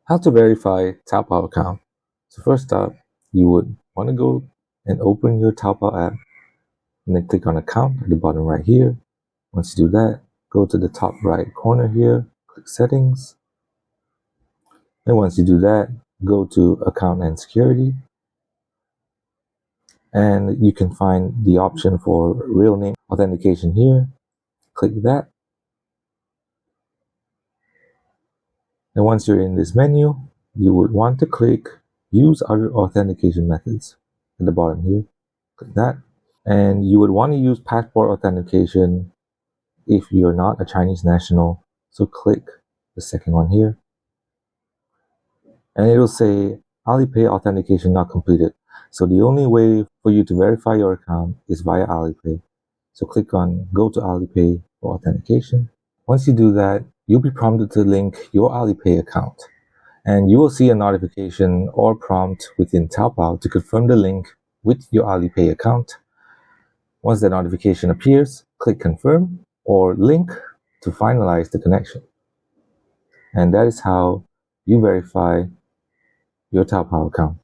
How to verify Taobao account. So first up, you would want to go and open your Taobao app and then click on account at the bottom right here. Once you do that, go to the top right corner here, click settings. And once you do that, go to account and security. And you can find the option for real name authentication here. Click that. And once you're in this menu, you would want to click use other authentication methods at the bottom here. Click that. And you would want to use passport authentication if you're not a Chinese national. So click the second one here. And it'll say Alipay authentication not completed. So the only way for you to verify your account is via Alipay. So click on go to Alipay for authentication. Once you do that, you'll be prompted to link your Alipay account. And you will see a notification or prompt within Taobao to confirm the link with your Alipay account. Once the notification appears, click confirm or link to finalize the connection. And that is how you verify your Taobao account.